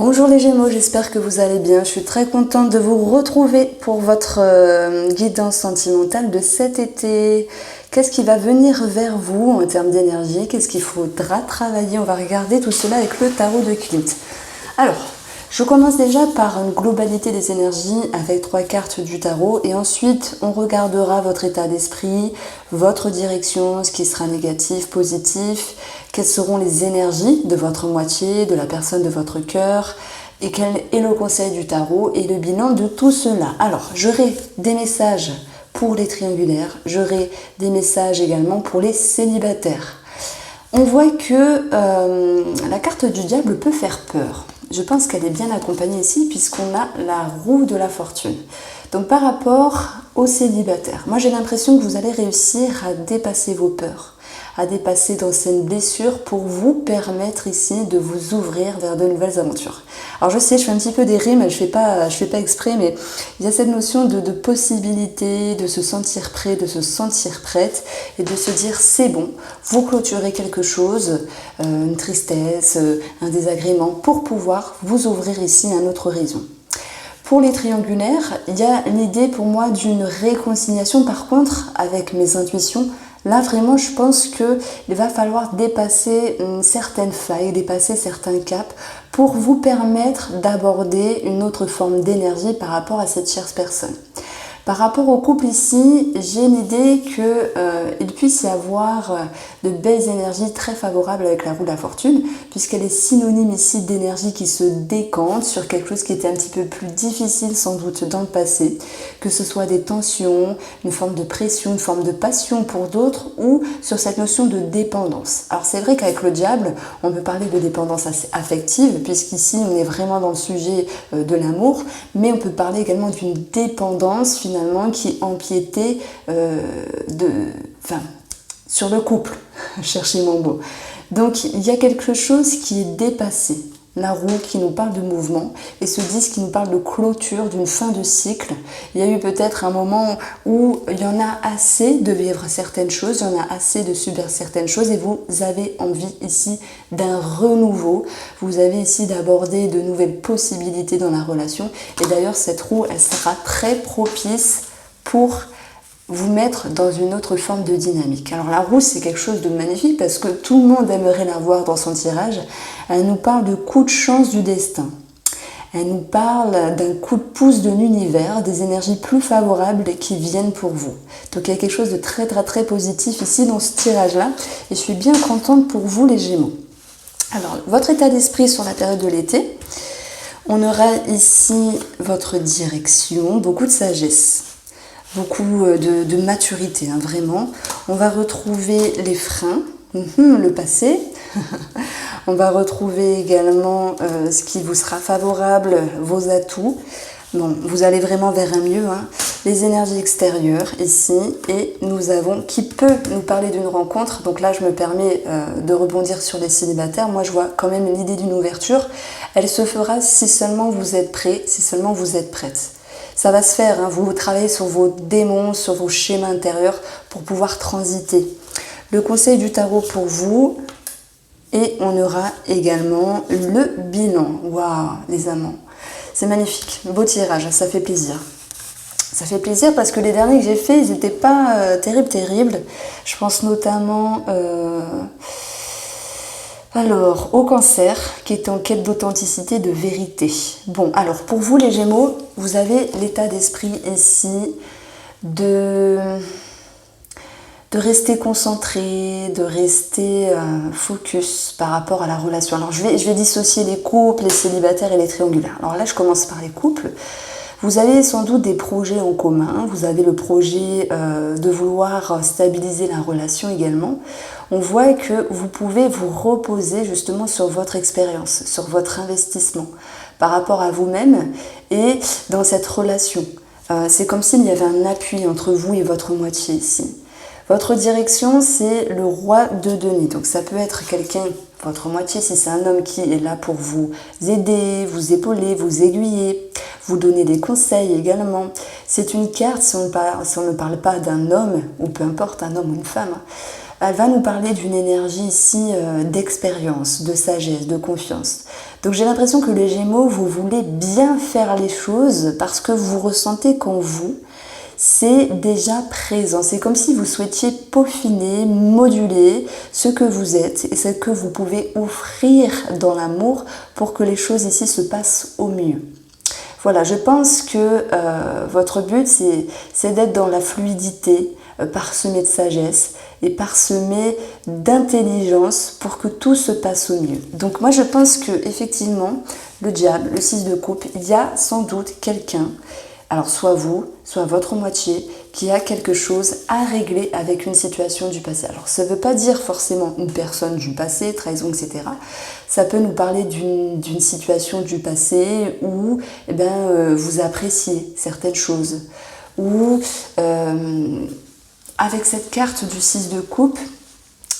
Bonjour les Gémeaux, j'espère que vous allez bien. Je suis très contente de vous retrouver pour votre guidance sentimentale de cet été. Qu'est-ce qui va venir vers vous en termes d'énergie? Qu'est-ce qu'il faudra travailler? On va regarder tout cela avec le tarot de Klimt. Alors, je commence déjà par une globalité des énergies avec 3 cartes du tarot et ensuite on regardera votre état d'esprit, votre direction, ce qui sera négatif, positif, quelles seront les énergies de votre moitié, de la personne de votre cœur et quel est le conseil du tarot et le bilan de tout cela. Alors, j'aurai des messages pour les triangulaires, j'aurai des messages également pour les célibataires. On voit que la carte du diable peut faire peur. Je pense qu'elle est bien accompagnée ici puisqu'on a la roue de la fortune. Donc par rapport aux célibataires, moi j'ai l'impression que vous allez réussir à dépasser vos peurs, à dépasser d'anciennes blessures pour vous permettre ici de vous ouvrir vers de nouvelles aventures. Alors je sais, je fais un petit peu des rimes, je fais pas exprès, mais il y a cette notion de possibilité, de se sentir prêt, de se sentir prête et de se dire c'est bon, vous clôturez quelque chose, une tristesse, un désagrément pour pouvoir vous ouvrir ici à un autre horizon. Pour les triangulaires, il y a l'idée pour moi d'une réconciliation par contre avec mes intuitions. Là, vraiment, je pense qu'il va falloir dépasser certaines failles, dépasser certains caps pour vous permettre d'aborder une autre forme d'énergie par rapport à cette chère personne. Par rapport au couple ici, j'ai l'idée qu'il puisse y avoir de belles énergies très favorables avec la roue de la fortune, puisqu'elle est synonyme ici d'énergie qui se décante sur quelque chose qui était un petit peu plus difficile sans doute dans le passé, que ce soit des tensions, une forme de pression, une forme de passion pour d'autres, ou sur cette notion de dépendance. Alors c'est vrai qu'avec le diable, on peut parler de dépendance affective, puisqu'ici on est vraiment dans le sujet de l'amour, mais on peut parler également d'une dépendance finalement qui empiétait sur le couple, cherchez mon mot. Donc il y a quelque chose qui est dépassé, la roue qui nous parle de mouvement et ce disque qui nous parle de clôture, d'une fin de cycle. Il y a eu peut-être un moment où il y en a assez de vivre certaines choses, il y en a assez de subir certaines choses et vous avez envie ici d'un renouveau, vous avez ici d'aborder de nouvelles possibilités dans la relation et d'ailleurs cette roue elle sera très propice pour vous mettre dans une autre forme de dynamique. Alors la roue c'est quelque chose de magnifique parce que tout le monde aimerait la voir dans son tirage. Elle nous parle de coup de chance du destin. Elle nous parle d'un coup de pouce de l'univers, des énergies plus favorables qui viennent pour vous. Donc il y a quelque chose de très très très positif ici dans ce tirage-là et je suis bien contente pour vous les Gémeaux. Alors votre état d'esprit sur la période de l'été, on aura ici votre direction, beaucoup de sagesse. Beaucoup de maturité, hein, vraiment. On va retrouver les freins, le passé. On va retrouver également ce qui vous sera favorable, vos atouts. Bon, vous allez vraiment vers un mieux. Hein. Les énergies extérieures ici. Et nous avons qui peut nous parler d'une rencontre. Donc là, je me permets de rebondir sur les célibataires. Moi, je vois quand même l'idée d'une ouverture. Elle se fera si seulement vous êtes prêt, si seulement vous êtes prête. Ça va se faire, hein. Vous travaillez sur vos démons, sur vos schémas intérieurs pour pouvoir transiter. Le conseil du tarot pour vous et on aura également le bilan. Waouh, les amants. C'est magnifique, beau tirage, ça fait plaisir. Ça fait plaisir parce que les derniers que j'ai faits, ils n'étaient pas terribles. Je pense notamment... Alors, au Cancer, qui est en quête d'authenticité, de vérité. Bon, alors pour vous les Gémeaux, vous avez l'état d'esprit ici de rester concentré, de rester focus par rapport à la relation. Alors je vais dissocier les couples, les célibataires et les triangulaires. Alors là, je commence par les couples. Vous avez sans doute des projets en commun, vous avez le projet de vouloir stabiliser la relation également. On voit que vous pouvez vous reposer justement sur votre expérience, sur votre investissement par rapport à vous-même et dans cette relation. C'est comme s'il y avait un appui entre vous et votre moitié ici. Votre direction, c'est le roi de denier. Donc ça peut être quelqu'un, votre moitié, si c'est un homme qui est là pour vous aider, vous épauler, vous aiguiller, vous donner des conseils également. C'est une carte, si on ne parle pas d'un homme, ou peu importe, un homme ou une femme, elle va nous parler d'une énergie ici d'expérience, de sagesse, de confiance. Donc j'ai l'impression que les Gémeaux, vous voulez bien faire les choses parce que vous ressentez qu'en vous, c'est déjà présent. C'est comme si vous souhaitiez peaufiner, moduler ce que vous êtes et ce que vous pouvez offrir dans l'amour pour que les choses ici se passent au mieux. Voilà, je pense que votre but, c'est d'être dans la fluidité, parsemé de sagesse et parsemé d'intelligence pour que tout se passe au mieux. Donc moi, je pense que effectivement, le diable, le 6 de coupe, il y a sans doute quelqu'un, alors soit vous, soit votre moitié, qui a quelque chose à régler avec une situation du passé. Alors ça ne veut pas dire forcément une personne du passé, trahison, etc. Ça peut nous parler d'une situation du passé où vous appréciez certaines choses. Ou avec cette carte du 6 de coupe,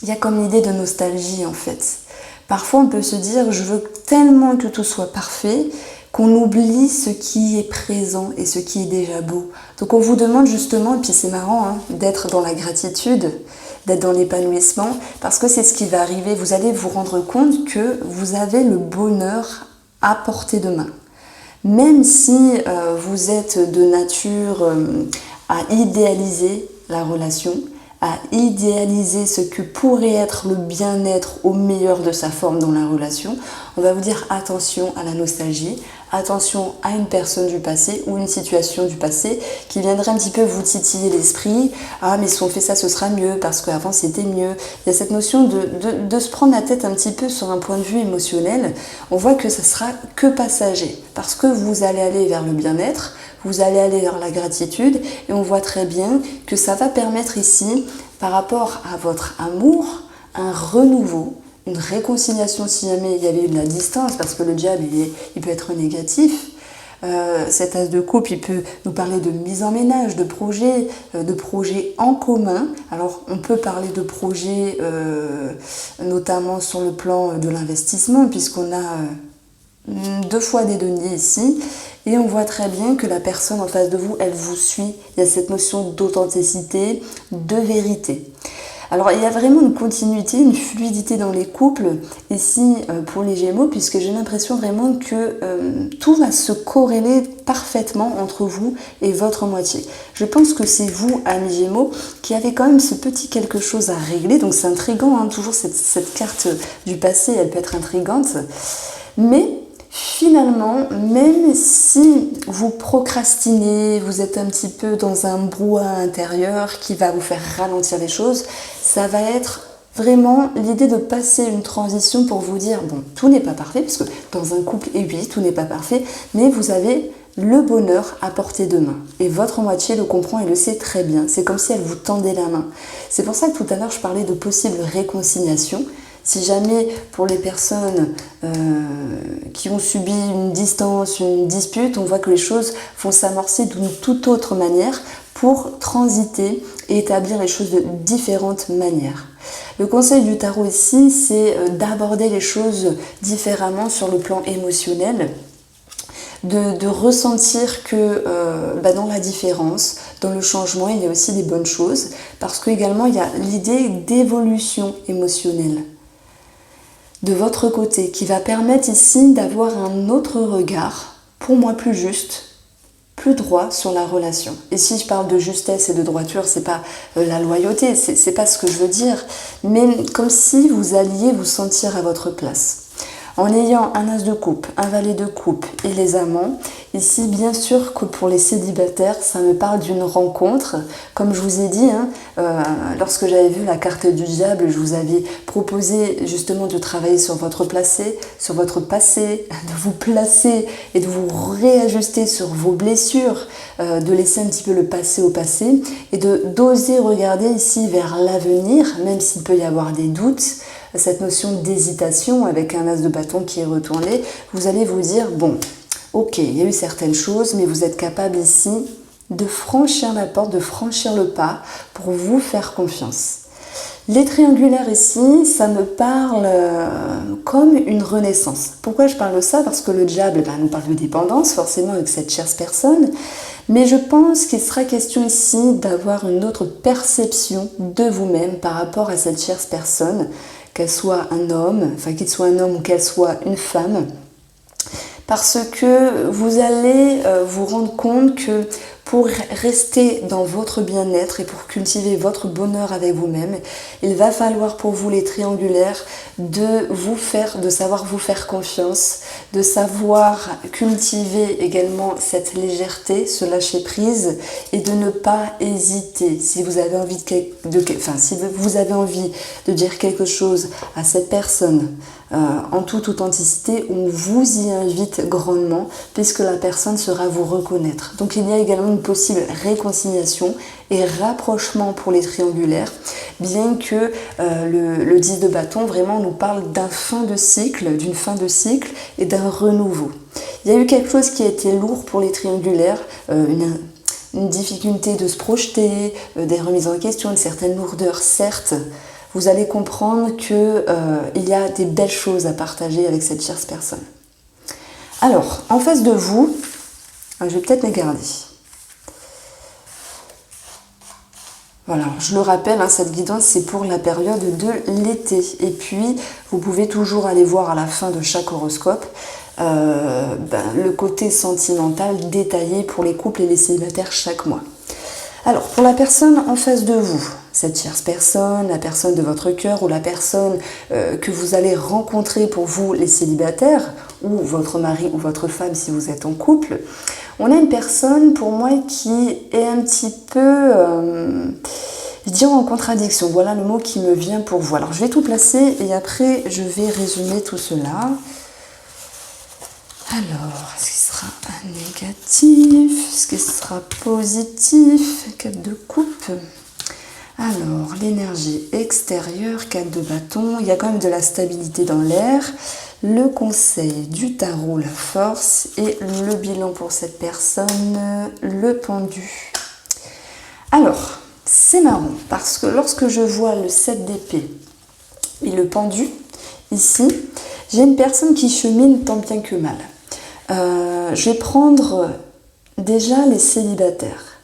il y a comme l'idée de nostalgie en fait. Parfois on peut se dire je veux tellement que tout soit parfait qu'on oublie ce qui est présent et ce qui est déjà beau. Donc on vous demande justement, et puis c'est marrant, hein, d'être dans la gratitude, d'être dans l'épanouissement, parce que c'est ce qui va arriver. Vous allez vous rendre compte que vous avez le bonheur à portée de main. Même si vous êtes de nature à idéaliser la relation, à idéaliser ce que pourrait être le bien-être au meilleur de sa forme dans la relation, on va vous dire attention à la nostalgie, attention à une personne du passé ou une situation du passé qui viendrait un petit peu vous titiller l'esprit. Ah mais si on fait ça ce sera mieux parce qu'avant c'était mieux. Il y a cette notion de se prendre la tête un petit peu sur un point de vue émotionnel. On voit que ça sera que passager parce que vous allez aller vers le bien-être, vous allez aller vers la gratitude et on voit très bien que ça va permettre ici, par rapport à votre amour, un renouveau, une réconciliation si jamais il y avait eu de la distance, parce que le diable il peut être négatif. Cet as de coupe, il peut nous parler de mise en ménage, de projets en commun. Alors on peut parler de projets notamment sur le plan de l'investissement, puisqu'on a 2 fois des deniers ici, et on voit très bien que la personne en face de vous, elle vous suit. Il y a cette notion d'authenticité, de vérité. Alors il y a vraiment une continuité, une fluidité dans les couples ici pour les Gémeaux, puisque j'ai l'impression vraiment que tout va se corréler parfaitement entre vous et votre moitié. Je pense que c'est vous, amis Gémeaux, qui avez quand même ce petit quelque chose à régler. Donc c'est intriguant, hein, toujours cette carte du passé, elle peut être intrigante. Mais finalement, même si vous procrastinez, vous êtes un petit peu dans un brouhaha intérieur qui va vous faire ralentir les choses, ça va être vraiment l'idée de passer une transition pour vous dire, bon, tout n'est pas parfait, parce que dans un couple, et oui, tout n'est pas parfait, mais vous avez le bonheur à portée de main. Et votre moitié le comprend et le sait très bien. C'est comme si elle vous tendait la main. C'est pour ça que tout à l'heure, je parlais de possible réconciliation. Si jamais pour les personnes qui ont subi une distance, une dispute, on voit que les choses vont s'amorcer d'une toute autre manière pour transiter et établir les choses de différentes manières. Le conseil du tarot ici, c'est d'aborder les choses différemment sur le plan émotionnel, de ressentir que dans la différence, dans le changement, il y a aussi des bonnes choses, parce qu'également il y a l'idée d'évolution émotionnelle de votre côté, qui va permettre ici d'avoir un autre regard, pour moi plus juste, plus droit sur la relation. Et si je parle de justesse et de droiture, c'est pas la loyauté, c'est pas ce que je veux dire, mais comme si vous alliez vous sentir à votre place. En ayant un as de coupe, un valet de coupe et les amants, ici bien sûr que pour les célibataires, ça me parle d'une rencontre. Comme je vous ai dit, lorsque j'avais vu la carte du diable, je vous avais proposé justement de travailler sur votre passé, de vous placer et de vous réajuster sur vos blessures, de laisser un petit peu le passé au passé et d'oser regarder ici vers l'avenir, même s'il peut y avoir des doutes. Cette notion d'hésitation avec un as de bâton qui est retourné, vous allez vous dire, bon, ok, il y a eu certaines choses, mais vous êtes capable ici de franchir la porte, de franchir le pas pour vous faire confiance. Les triangulaires ici, ça me parle comme une renaissance. Pourquoi je parle de ça? Parce que le diable nous parle de dépendance, forcément avec cette chère personne. Mais je pense qu'il sera question ici d'avoir une autre perception de vous-même par rapport à cette chère personne, qu'elle soit un homme, enfin qu'il soit un homme ou qu'elle soit une femme. parce que vous allez vous rendre compte que pour rester dans votre bien-être et pour cultiver votre bonheur avec vous-même, il va falloir pour vous les triangulaires de savoir vous faire confiance, de savoir cultiver également cette légèreté, ce lâcher-prise et de ne pas hésiter. Si vous avez envie si vous avez envie de dire quelque chose à cette personne, en toute authenticité, on vous y invite grandement puisque la personne saura vous reconnaître. Donc il y a également une possible réconciliation et rapprochement pour les triangulaires, bien que le 10 de bâton vraiment nous parle d'une fin de cycle et d'un renouveau. Il y a eu quelque chose qui a été lourd pour les triangulaires, une difficulté de se projeter, des remises en question, une certaine lourdeur, certes. Vous allez comprendre qu'il y a des belles choses à partager avec cette chère personne. Alors, en face de vous, je vais peut-être les garder. Voilà, je le rappelle, cette guidance, c'est pour la période de l'été. Et puis, vous pouvez toujours aller voir à la fin de chaque horoscope le côté sentimental détaillé pour les couples et les célibataires chaque mois. Alors, pour la personne en face de vous, cette chère personne, la personne de votre cœur ou la personne que vous allez rencontrer pour vous les célibataires, ou votre mari ou votre femme si vous êtes en couple, on a une personne pour moi qui est un petit peu, je dirais en contradiction. Voilà le mot qui me vient pour vous. Alors je vais tout placer et après je vais résumer tout cela. Alors, est-ce qu'il sera négatif? Est-ce qu'il sera positif? 4 de coupe. Alors, l'énergie extérieure, 4 de bâton. Il y a quand même de la stabilité dans l'air. Le conseil du tarot, la force. Et le bilan pour cette personne, le pendu. Alors, c'est marrant parce que lorsque je vois le 7 d'épée et le pendu, ici, j'ai une personne qui chemine tant bien que mal. Je vais prendre déjà les célibataires.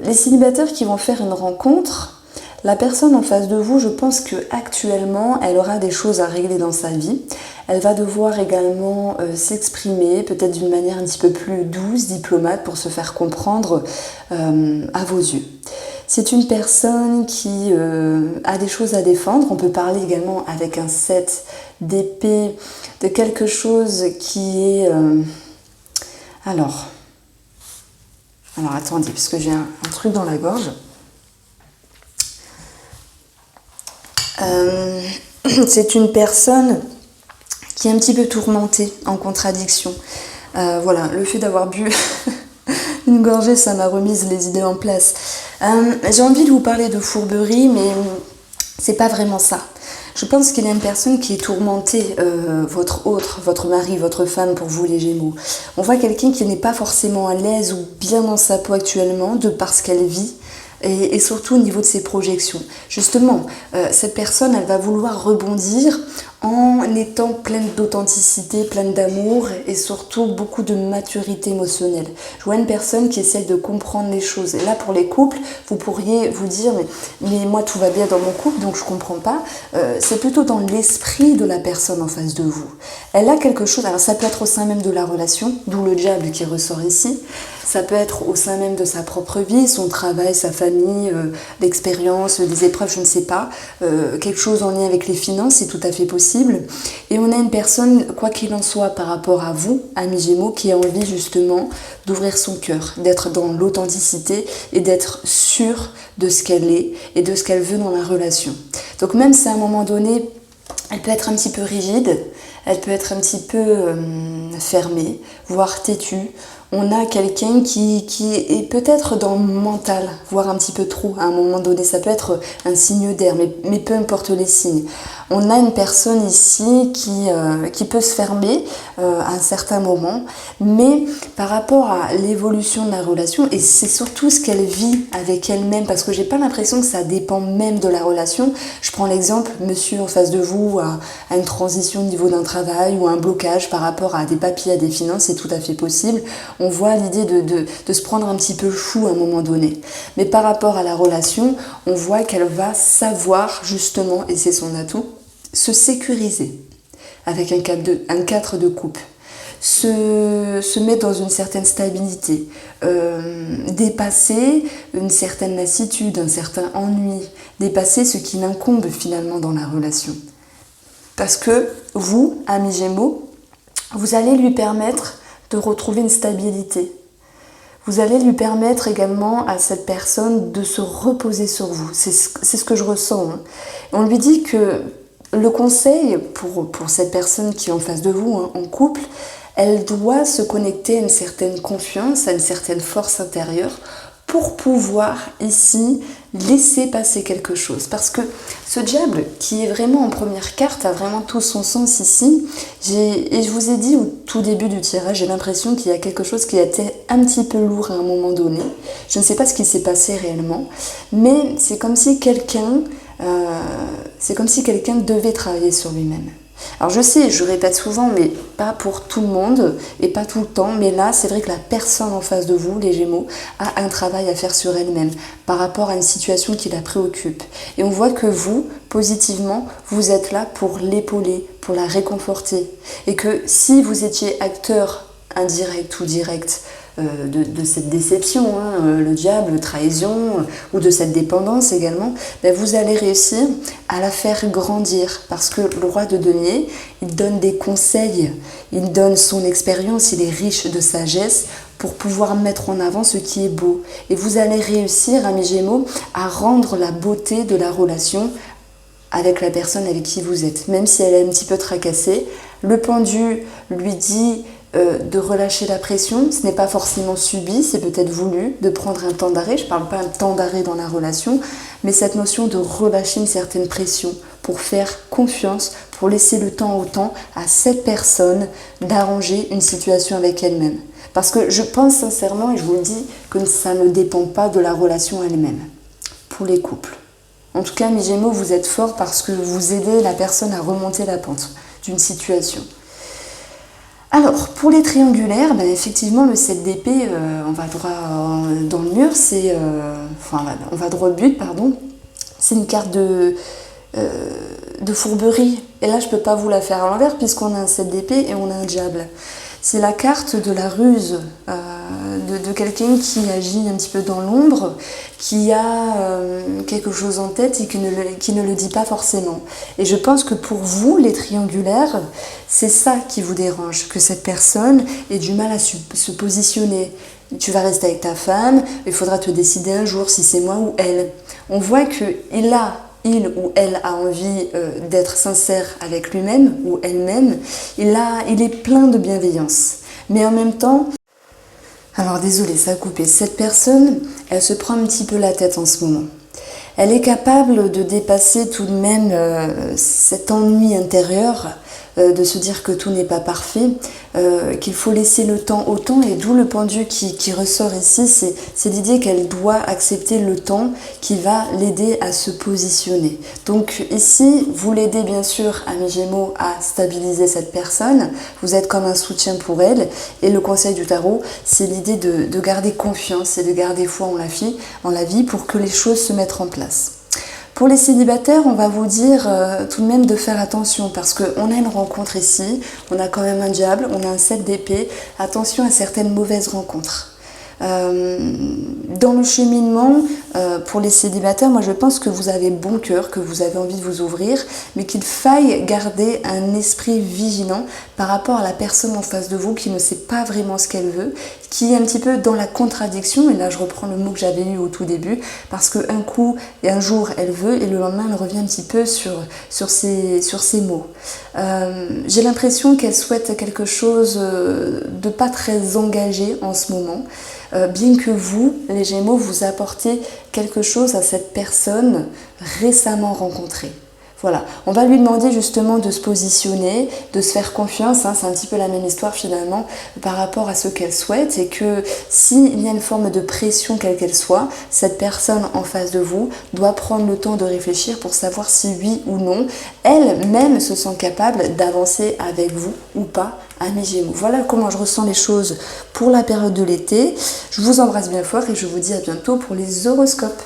Les célibataires qui vont faire une rencontre, la personne en face de vous, je pense qu'actuellement, elle aura des choses à régler dans sa vie. Elle va devoir également s'exprimer, peut-être d'une manière un petit peu plus douce, diplomate, pour se faire comprendre à vos yeux. C'est une personne qui a des choses à défendre. On peut parler également avec un 7 d'épée de quelque chose qui est... Alors attendez, parce que j'ai un truc dans la gorge. C'est une personne qui est un petit peu tourmentée, en contradiction. Voilà, le fait d'avoir bu une gorgée, ça m'a remise les idées en place. J'ai envie de vous parler de fourberie, mais c'est pas vraiment ça. Je pense qu'il y a une personne qui est tourmentée, votre mari, votre femme, pour vous les Gémeaux. On voit quelqu'un qui n'est pas forcément à l'aise ou bien dans sa peau actuellement, de par ce qu'elle vit, et surtout au niveau de ses projections. Justement, cette personne, elle va vouloir rebondir en étant pleine d'authenticité, pleine d'amour et surtout beaucoup de maturité émotionnelle. Je vois une personne qui essaie de comprendre les choses. Et là, pour les couples, vous pourriez vous dire mais moi, tout va bien dans mon couple, donc je comprends pas. C'est plutôt dans l'esprit de la personne en face de vous. Elle a quelque chose, alors ça peut être au sein même de la relation, d'où le diable qui ressort ici. Ça peut être au sein même de sa propre vie, son travail, sa famille, l'expérience, des épreuves, je ne sais pas. Quelque chose en lien avec les finances, c'est tout à fait possible. Et on a une personne, quoi qu'il en soit par rapport à vous, amis Gémeaux, qui a envie justement d'ouvrir son cœur, d'être dans l'authenticité et d'être sûre de ce qu'elle est et de ce qu'elle veut dans la relation. Donc même si à un moment donné, elle peut être un petit peu rigide, elle peut être un petit peu fermée, voire têtue. On a quelqu'un qui est peut-être dans le mental, voire un petit peu trop à un moment donné. Ça peut être un signe d'air, mais peu importe les signes. On a une personne ici qui peut se fermer à un certain moment, mais par rapport à l'évolution de la relation, et c'est surtout ce qu'elle vit avec elle-même, parce que j'ai pas l'impression que ça dépend même de la relation. Je prends l'exemple, monsieur en face de vous a une transition au niveau d'un travail ou un blocage par rapport à des papiers, à des finances, c'est tout à fait possible. On voit l'idée de se prendre un petit peu fou à un moment donné. Mais par rapport à la relation, on voit qu'elle va savoir justement, et c'est son atout, se sécuriser avec un 4 de coupe. se mettre dans une certaine stabilité, dépasser une certaine lassitude, un certain ennui, dépasser ce qui l'incombe finalement dans la relation. Parce que vous, ami Gémeaux, vous allez lui permettre de retrouver une stabilité. Vous allez lui permettre également à cette personne de se reposer sur vous. C'est ce que je ressens. Hein. On lui dit que le conseil pour cette personne qui est en face de vous, hein, en couple, elle doit se connecter à une certaine confiance, à une certaine force intérieure pour pouvoir ici laisser passer quelque chose. Parce que ce diable qui est vraiment en première carte a vraiment tout son sens ici. Et je vous ai dit au tout début du tirage, j'ai l'impression qu'il y a quelque chose qui a été un petit peu lourd à un moment donné. Je ne sais pas ce qui s'est passé réellement, mais c'est comme si quelqu'un devait travailler sur lui-même. Alors je sais, je répète souvent, mais pas pour tout le monde et pas tout le temps, mais là c'est vrai que la personne en face de vous, les Gémeaux, a un travail à faire sur elle-même par rapport à une situation qui la préoccupe. Et on voit que vous, positivement, vous êtes là pour l'épauler, pour la réconforter. Et que si vous étiez acteur indirect ou direct de cette déception, hein, le diable, trahison, ou de cette dépendance également, ben vous allez réussir à la faire grandir. Parce que le roi de denier, il donne des conseils, il donne son expérience, il est riche de sagesse pour pouvoir mettre en avant ce qui est beau. Et vous allez réussir, amis Gémeaux, à rendre la beauté de la relation avec la personne avec qui vous êtes. Même si elle est un petit peu tracassée, le pendu lui dit de relâcher la pression. Ce n'est pas forcément subi, c'est peut-être voulu, de prendre un temps d'arrêt. Je ne parle pas d'un temps d'arrêt dans la relation, mais cette notion de relâcher une certaine pression pour faire confiance, pour laisser le temps au temps à cette personne d'arranger une situation avec elle-même. Parce que je pense sincèrement, et je vous le dis, que ça ne dépend pas de la relation elle-même, pour les couples. En tout cas, mes Gémeaux, vous êtes forts parce que vous aidez la personne à remonter la pente d'une situation. Alors, pour les triangulaires, ben effectivement, le 7 d'épée, on va droit dans le mur, on va droit au but, pardon. C'est une carte de fourberie. Et là, je ne peux pas vous la faire à l'envers puisqu'on a un 7 d'épée et on a un diable. C'est la carte de la ruse, de quelqu'un qui agit un petit peu dans l'ombre, qui a quelque chose en tête et qui ne le dit pas forcément. Et je pense que pour vous, les triangulaires, c'est ça qui vous dérange, que cette personne ait du mal à se positionner. Tu vas rester avec ta femme, il faudra te décider un jour si c'est moi ou elle. On voit il ou elle a envie d'être sincère avec lui-même ou elle-même, il est plein de bienveillance. Mais en même temps, alors désolé, ça a coupé, cette personne, elle se prend un petit peu la tête en ce moment. Elle est capable de dépasser tout de même cet ennui intérieur, de se dire que tout n'est pas parfait, qu'il faut laisser le temps au temps, et d'où le pendu qui ressort ici, c'est l'idée qu'elle doit accepter le temps qui va l'aider à se positionner. Donc ici, vous l'aidez bien sûr, amis Gémeaux, à stabiliser cette personne, vous êtes comme un soutien pour elle, et le conseil du tarot, c'est l'idée de garder confiance et de garder foi en la vie pour que les choses se mettent en place. Pour les célibataires, on va vous dire tout de même de faire attention parce qu'on a une rencontre ici, on a quand même un diable, on a un 7 d'épée, attention à certaines mauvaises rencontres. Dans le cheminement, pour les célibataires, moi je pense que vous avez bon cœur, que vous avez envie de vous ouvrir, mais qu'il faille garder un esprit vigilant par rapport à la personne en face de vous qui ne sait pas vraiment ce qu'elle veut, qui est un petit peu dans la contradiction, et là je reprends le mot que j'avais eu au tout début, parce qu'un coup et un jour elle veut, et le lendemain elle revient un petit peu sur ses mots. J'ai l'impression qu'elle souhaite quelque chose de pas très engagé en ce moment, bien que vous, les Gémeaux, vous apportez quelque chose à cette personne récemment rencontrée. Voilà, on va lui demander justement de se positionner, de se faire confiance, hein, c'est un petit peu la même histoire finalement par rapport à ce qu'elle souhaite, et que s'il y a une forme de pression quelle qu'elle soit, cette personne en face de vous doit prendre le temps de réfléchir pour savoir si oui ou non, elle-même se sent capable d'avancer avec vous ou pas, amis Gémeaux. Voilà comment je ressens les choses pour la période de l'été. Je vous embrasse bien fort et je vous dis à bientôt pour les horoscopes.